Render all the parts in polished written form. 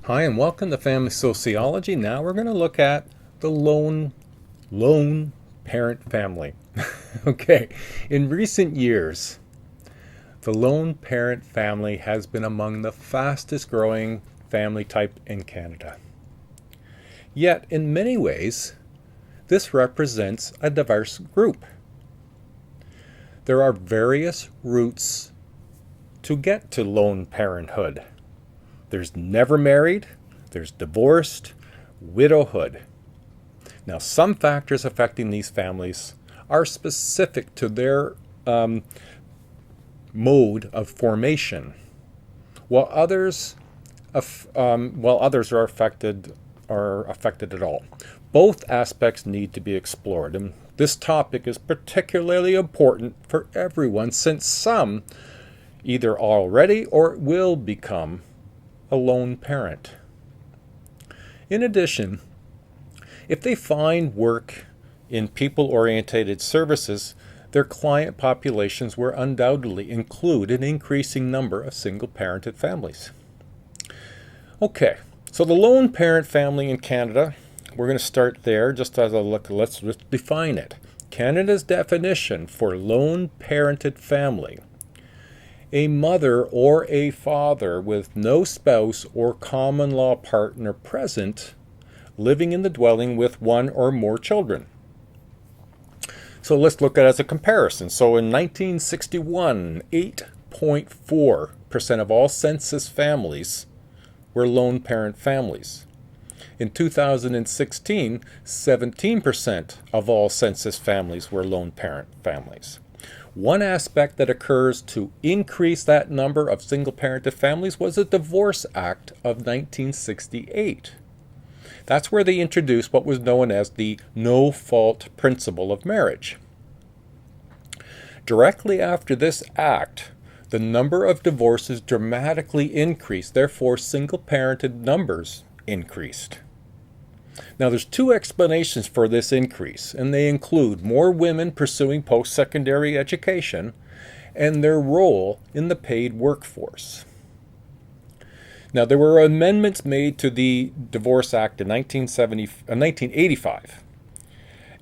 Hi and welcome to Family Sociology. Now we're going to look at the lone parent family. Okay, in recent years, the lone parent family has been among the fastest growing family type in Canada. Yet, in many ways, this represents a diverse group. There are various routes to get to lone parenthood. There's never married, there's divorced, widowhood. Now, some factors affecting these families are specific to their mode of formation, while others are affected at all. Both aspects need to be explored, and this topic is particularly important for everyone since some either already or will become a lone parent. In addition, if they find work in people-oriented services, their client populations will undoubtedly include an increasing number of single-parented families. Okay, so the lone parent family in Canada, we're going to start there just as a look. Let's define it. Canada's definition for lone parented family: a mother or a father with no spouse or common law partner present, living in the dwelling with one or more children. So let's look at it as a comparison. So in 1961, 8.4% of all census families were lone parent families. In 2016, 17% of all census families were lone parent families. One aspect that occurs to increase that number of single-parented families was the Divorce Act of 1968. That's where they introduced what was known as the no-fault principle of marriage. Directly after this act, the number of divorces dramatically increased, therefore single-parented numbers increased. Now, there's two explanations for this increase, and they include more women pursuing post-secondary education and their role in the paid workforce. Now, there were amendments made to the Divorce Act in 1985,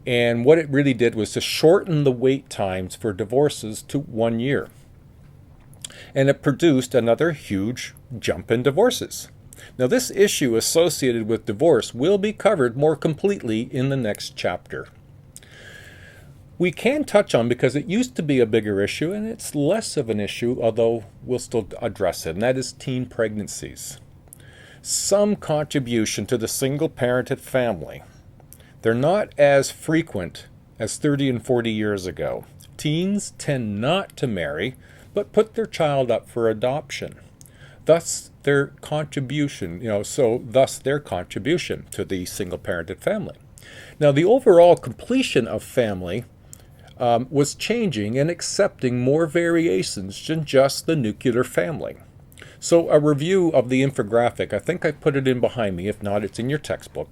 and what it really did was to shorten the wait times for divorces to 1 year. And it produced another huge jump in divorces. Now, this issue associated with divorce will be covered more completely in the next chapter. We can touch on, because it used to be a bigger issue and it's less of an issue, although we'll still address it, and that is teen pregnancies. Some contribution to the single-parented family. They're not as frequent as 30 and 40 years ago. Teens tend not to marry, but put their child up for adoption. Thus their contribution to the single-parented family. Now, the overall completion of family was changing and accepting more variations than just the nuclear family. So a review of the infographic, I think I put it in behind me. If not, it's in your textbook.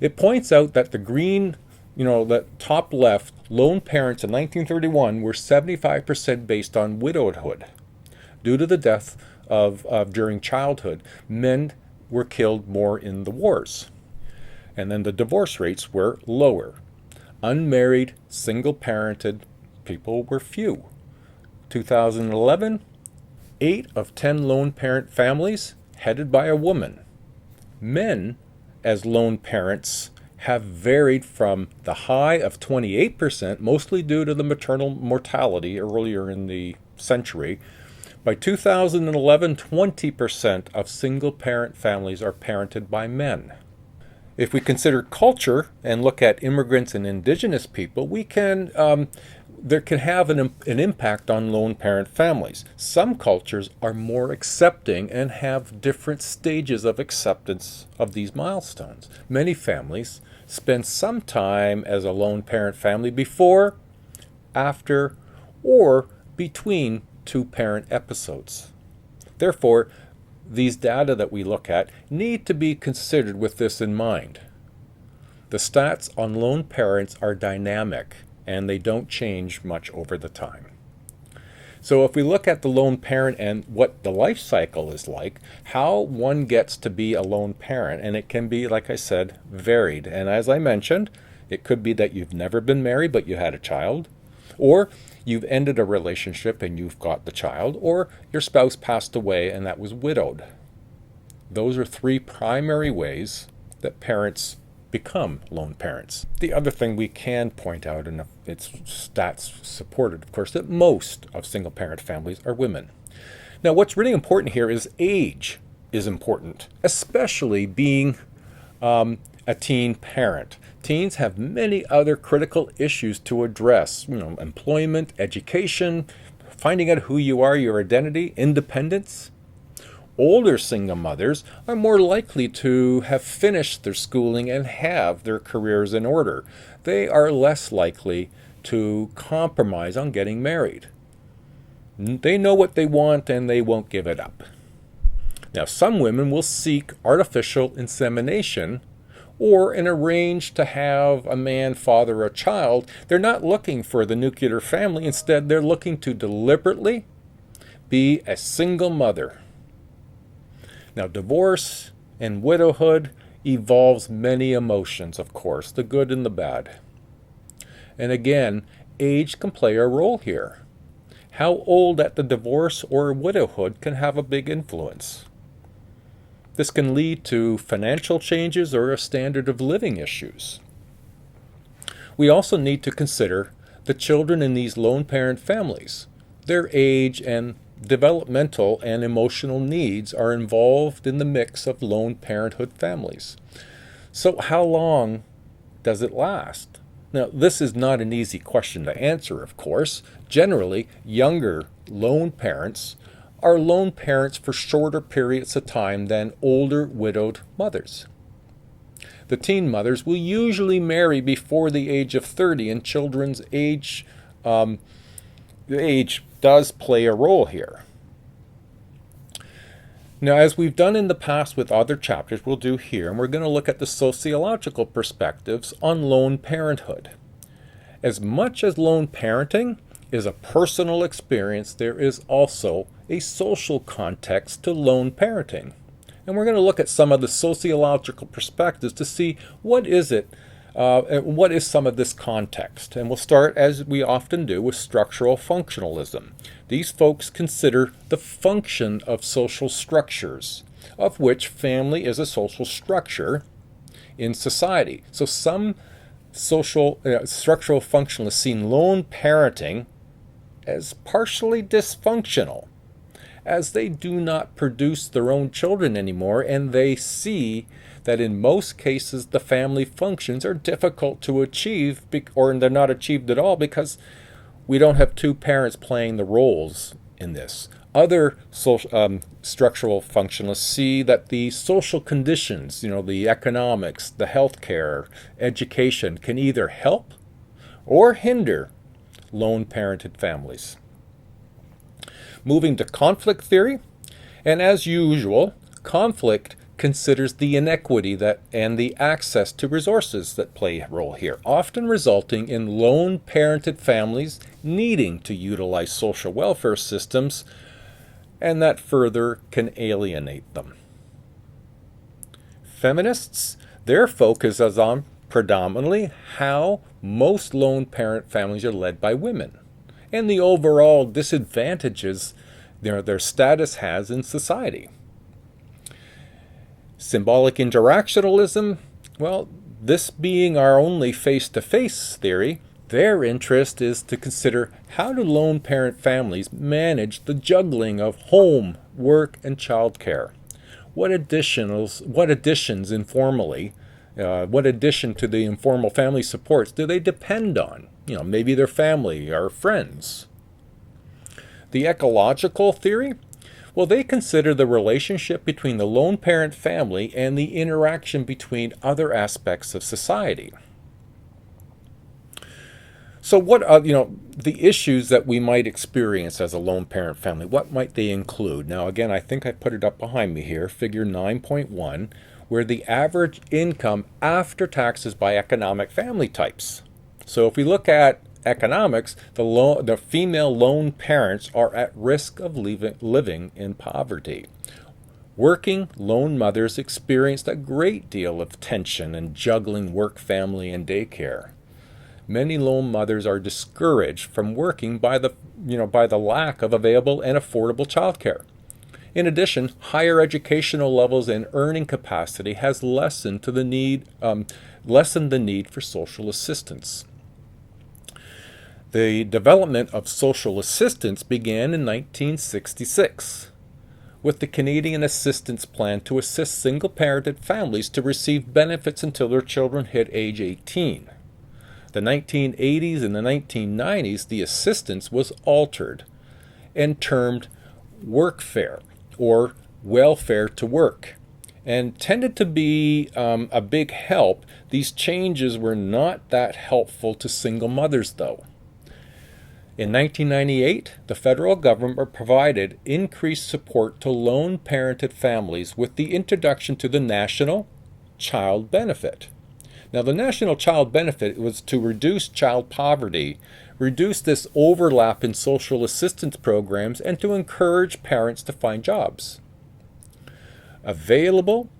It points out that the green, the top left, lone parents in 1931 were 75% based on widowhood. Due to the death during childhood, men were killed more in the wars. And then the divorce rates were lower. Unmarried, single-parented people were few. 2011, 8 of 10 lone parent families headed by a woman. Men, as lone parents, have varied from the high of 28%, mostly due to the maternal mortality earlier in the century. By 2011, 20% of single-parent families are parented by men. If we consider culture and look at immigrants and indigenous people, there can have an impact on lone parent families. Some cultures are more accepting and have different stages of acceptance of these milestones. Many families spend some time as a lone parent family before, after, or between two-parent episodes. Therefore, these data that we look at need to be considered with this in mind. The stats on lone parents are dynamic, and they don't change much over the time. So if we look at the lone parent and what the life cycle is like, how one gets to be a lone parent, and it can be, like I said, varied. And as I mentioned, it could be that you've never been married but you had a child, or you've ended a relationship and you've got the child, or your spouse passed away and that was widowed. Those are three primary ways that parents become lone parents. The other thing we can point out, and it's stats supported, of course, that most of single parent families are women. Now, what's really important here is age is important, especially being a teen parent. Teens have many other critical issues to address, employment, education, finding out who you are, your identity, independence. Older single mothers are more likely to have finished their schooling and have their careers in order. They are less likely to compromise on getting married. They know what they want and they won't give it up. Now, some women will seek artificial insemination or an arrange to have a man father a child. They're not looking for the nuclear family. Instead, they're looking to deliberately be a single mother. Now, divorce and widowhood evolves many emotions, of course, the good and the bad. And again, age can play a role here. How old at the divorce or widowhood can have a big influence. This can lead to financial changes or a standard of living issues. We also need to consider the children in these lone parent families. Their age and developmental and emotional needs are involved in the mix of lone parenthood families. So how long does it last? Now, this is not an easy question to answer, of course. Generally, younger lone parents are lone parents for shorter periods of time than older widowed mothers. The teen mothers will usually marry before the age of 30, and children's age does play a role here. Now, as we've done in the past with other chapters, we'll do here, and we're going to look at the sociological perspectives on lone parenthood. As much as lone parenting is a personal experience, there is also a social context to lone parenting. And we're going to look at some of the sociological perspectives to see what is some of this context. And we'll start, as we often do, with structural functionalism. These folks consider the function of social structures, of which family is a social structure in society. So some structural functionalists see lone parenting as partially dysfunctional, as they do not produce their own children anymore, and they see that in most cases the family functions are difficult to achieve, or they're not achieved at all because we don't have two parents playing the roles in this. Other structural functionalists see that the social conditions, the economics, the healthcare, education, can either help or hinder lone parented families. Moving to conflict theory, and as usual, conflict considers the inequity and the access to resources that play a role here, often resulting in lone parented families needing to utilize social welfare systems, and that further can alienate them. Feminists, their focus is on predominantly how most lone parent families are led by women, and the overall disadvantages their status has in society. Symbolic interactionalism, well, this being our only face-to-face theory, their interest is to consider how do lone parent families manage the juggling of home, work, and childcare. What additions informally, what addition to the informal family supports do they depend on? Maybe their family or friends. The ecological theory, well, they consider the relationship between the lone parent family and the interaction between other aspects of society. So what are, the issues that we might experience as a lone parent family, what might they include? Now, again, I think I put it up behind me here, figure 9.1, where the average income after taxes by economic family types. So if we look at economics, the female lone parents are at risk of living in poverty. Working lone mothers experienced a great deal of tension in juggling work, family, and daycare. Many lone mothers are discouraged from working by the lack of available and affordable childcare. In addition, higher educational levels and earning capacity has lessened the need for social assistance. The development of social assistance began in 1966 with the Canadian Assistance Plan to assist single-parented families to receive benefits until their children hit age 18. The 1980s and the 1990s, the assistance was altered and termed workfare or welfare to work, and tended to be a big help. These changes were not that helpful to single mothers, though. In 1998, the federal government provided increased support to lone-parented families with the introduction to the National Child Benefit. Now, the National Child Benefit was to reduce child poverty, reduce this overlap in social assistance programs, and to encourage parents to find jobs. Available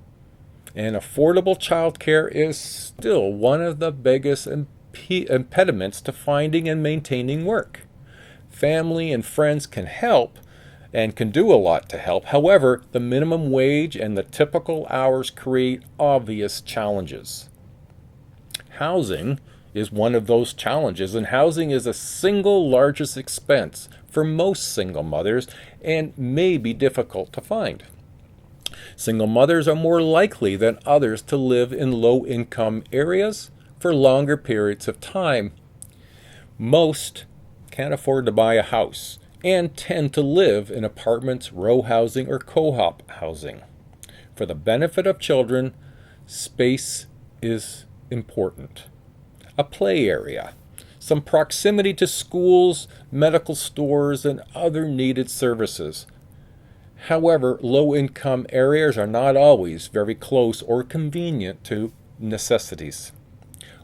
and affordable child care is still one of the biggest impediments to finding and maintaining work. Family and friends can help and can do a lot to help. However, the minimum wage and the typical hours create obvious challenges. Housing is one of those challenges, and housing is the single largest expense for most single mothers and may be difficult to find. Single mothers are more likely than others to live in low-income areas for longer periods of time. Most can't afford to buy a house and tend to live in apartments, row housing, or co-op housing. For the benefit of children, space is important. A play area, some proximity to schools, medical stores, and other needed services. However, low-income areas are not always very close or convenient to necessities.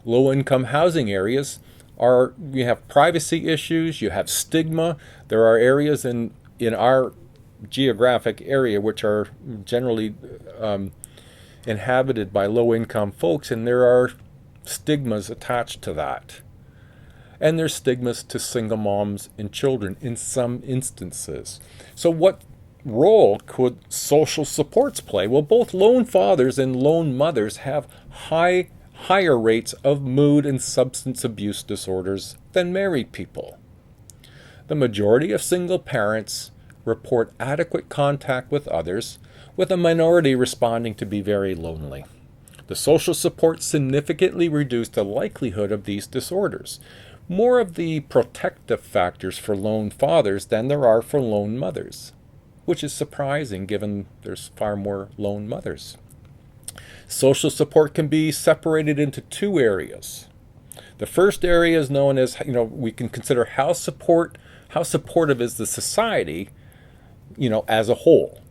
Low-income housing areas you have privacy issues, you have stigma. There are areas in our geographic area which are generally inhabited by low-income folks, and there are stigmas attached to that. And there's stigmas to single moms and children in some instances. So what role could social supports play? Well, both lone fathers and lone mothers have higher rates of mood and substance abuse disorders than married people. The majority of single parents report adequate contact with others, with a minority responding to be very lonely. The social support significantly reduced the likelihood of these disorders, more of the protective factors for lone fathers than there are for lone mothers, which is surprising given there's far more lone mothers. Social support can be separated into two areas. The first area is known as, we can consider how supportive is the society, as a whole.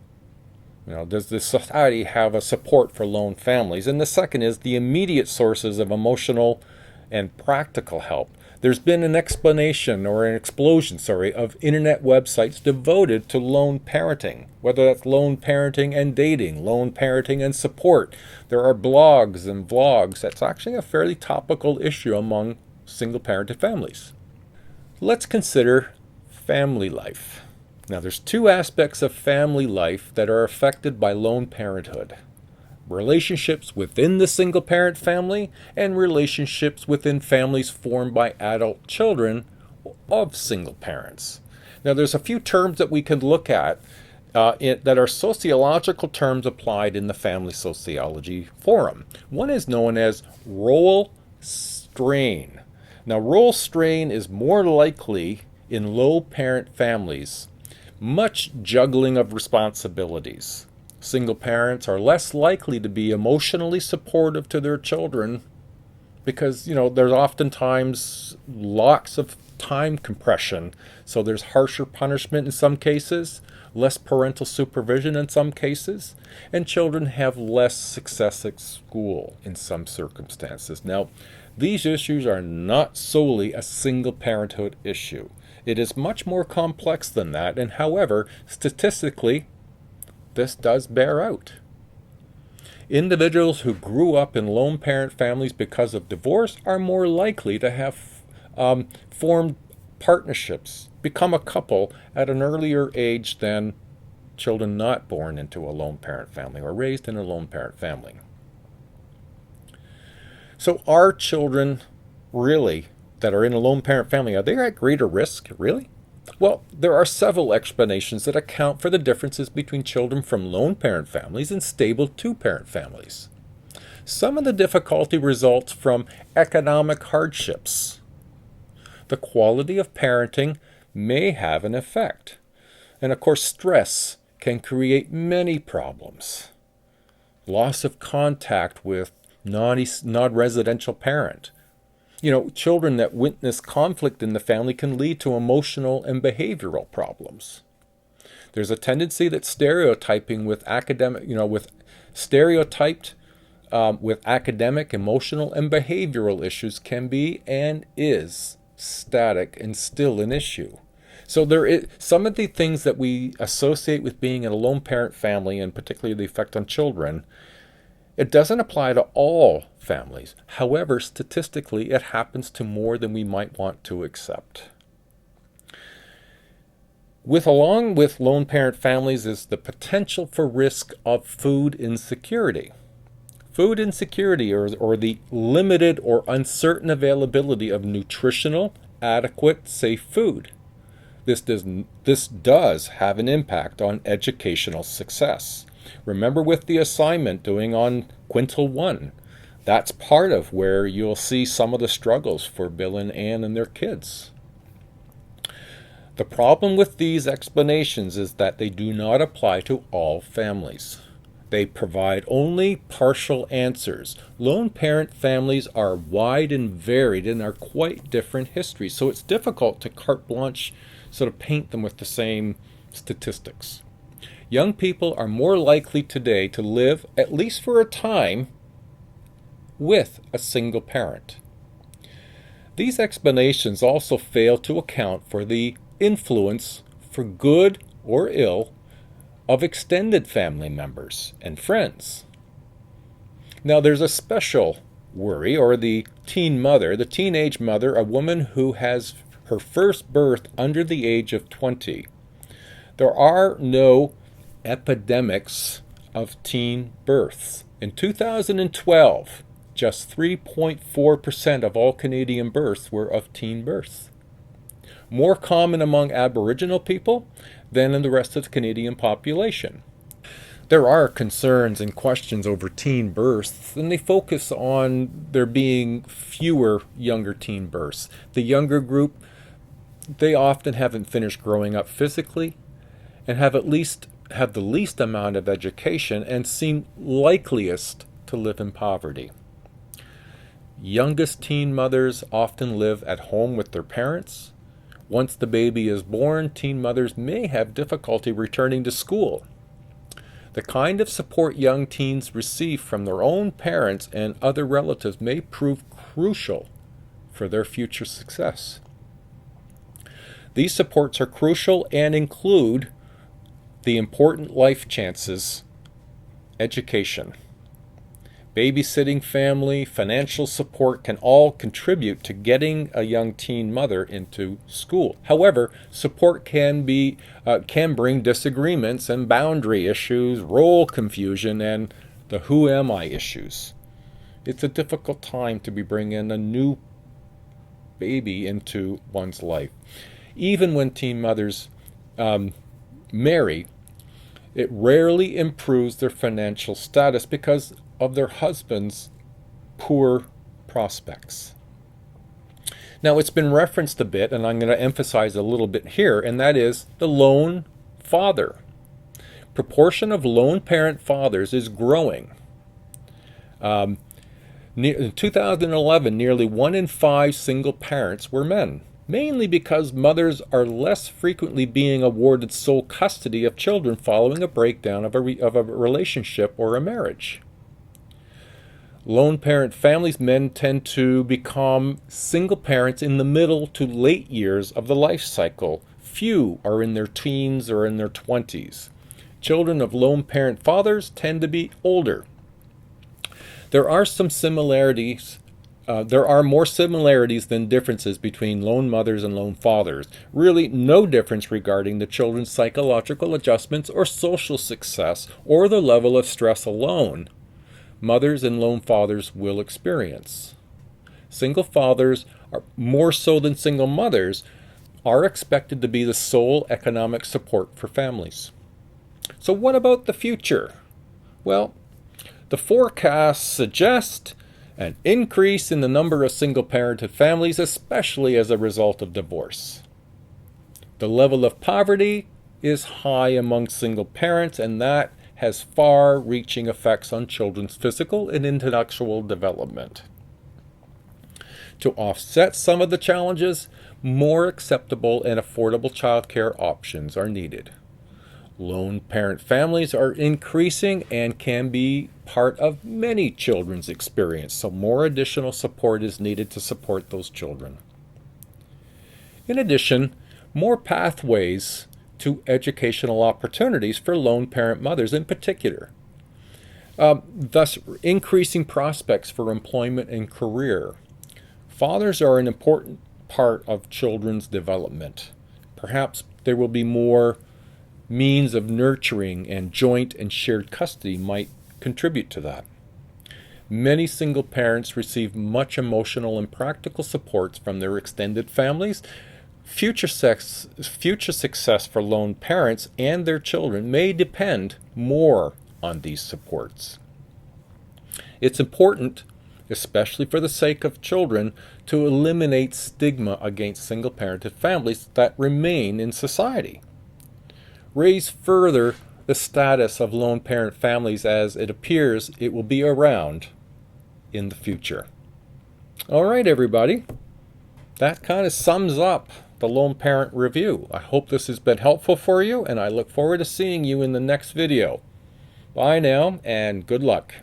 Does the society have a support for lone families? And the second is the immediate sources of emotional and practical help. There's been an explosion of internet websites devoted to lone parenting, whether that's lone parenting and dating, lone parenting and support. There are blogs and vlogs. That's actually a fairly topical issue among single-parented families. Let's consider family life. Now, there's two aspects of family life that are affected by lone parenthood: relationships within the single-parent family and relationships within families formed by adult children of single parents. Now, there's a few terms that we can look at that are sociological terms applied in the Family Sociology Forum. One is known as role strain. Now, role strain is more likely in low-parent families, much juggling of responsibilities. Single parents are less likely to be emotionally supportive to their children because, there's oftentimes lots of time compression. So there's harsher punishment in some cases, less parental supervision in some cases, and children have less success at school in some circumstances. Now, These issues are not solely a single parenthood issue. It is much more complex than that, and however, statistically, this does bear out. Individuals who grew up in lone parent families because of divorce are more likely to have formed partnerships, become a couple at an earlier age than children not born into a lone parent family or raised in a lone parent family. So are children really that are in a lone parent family, are they at greater risk, really? Well, there are several explanations that account for the differences between children from lone parent families and stable two-parent families. Some of the difficulty results from economic hardships. The quality of parenting may have an effect. And of course, stress can create many problems. Loss of contact with non-residential parent. Children that witness conflict in the family can lead to emotional and behavioral problems. There's a tendency that stereotyping with academic, with academic, emotional, and behavioral issues can be and is static and still an issue. So there is some of the things that we associate with being in a lone parent family, and particularly the effect on children, it doesn't apply to all families. However, statistically, it happens to more than we might want to accept. Along with lone parent families is the potential for risk of food insecurity. Food insecurity, or the limited or uncertain availability of nutritional, adequate, safe food. This does have an impact on educational success. Remember with the assignment doing on Quintil 1, that's part of where you'll see some of the struggles for Bill and Ann and their kids. The problem with these explanations is that they do not apply to all families. They provide only partial answers. Lone parent families are wide and varied and are quite different histories, so it's difficult to carte blanche sort of paint them with the same statistics. Young people are more likely today to live, at least for a time, with a single parent. These explanations also fail to account for the influence, for good or ill, of extended family members and friends. Now there's a special worry, or the teenage mother, a woman who has her first birth under the age of 20. There are no epidemics of teen births. In 2012, just 3.4% of all Canadian births were of teen births. More common among Aboriginal people than in the rest of the Canadian population. There are concerns and questions over teen births, and they focus on there being fewer younger teen births. The younger group, they often haven't finished growing up physically and have the least amount of education and seem likeliest to live in poverty. Youngest teen mothers often live at home with their parents. Once the baby is born, teen mothers may have difficulty returning to school. The kind of support young teens receive from their own parents and other relatives may prove crucial for their future success. These supports are crucial and include the important life chances, education. Babysitting, family, financial support can all contribute to getting a young teen mother into school. However, support can bring disagreements and boundary issues, role confusion, and the who am I issues. It's a difficult time to be bringing a new baby into one's life. Even when teen mothers marry, it rarely improves their financial status because of their husband's poor prospects. Now, it's been referenced a bit, and I'm going to emphasize a little bit here, and that is the lone father. Proportion of lone parent fathers is growing. In 2011, nearly 1 in 5 single parents were men, mainly because mothers are less frequently being awarded sole custody of children following a breakdown of a relationship or a marriage. Lone parent families, men tend to become single parents in the middle to late years of the life cycle. Few are in their teens or in their 20s. Children of lone parent fathers tend to be older. There are some similarities. There are more similarities than differences between lone mothers and lone fathers. Really, no difference regarding the children's psychological adjustments or social success or the level of stress alone mothers and lone fathers will experience. Single fathers, are more so than single mothers, are expected to be the sole economic support for families. So what about the future? Well, the forecasts suggest an increase in the number of single-parented families, especially as a result of divorce. The level of poverty is high among single parents, and that has far-reaching effects on children's physical and intellectual development. To offset some of the challenges, more acceptable and affordable childcare options are needed. Lone parent families are increasing and can be part of many children's experience, so more additional support is needed to support those children. In addition, more pathways to educational opportunities for lone parent mothers in particular, thus increasing prospects for employment and career. Fathers are an important part of children's development. Perhaps there will be more means of nurturing, and joint and shared custody might contribute to that. Many single parents receive much emotional and practical supports from their extended families. Future success for lone parents and their children may depend more on these supports. It's important, especially for the sake of children, to eliminate stigma against single-parented families that remain in society. Raise further the status of lone parent families as it appears it will be around in the future. All right, everybody. That kind of sums up the Lone Parent Review. I hope this has been helpful for you, and I look forward to seeing you in the next video. Bye now, and good luck.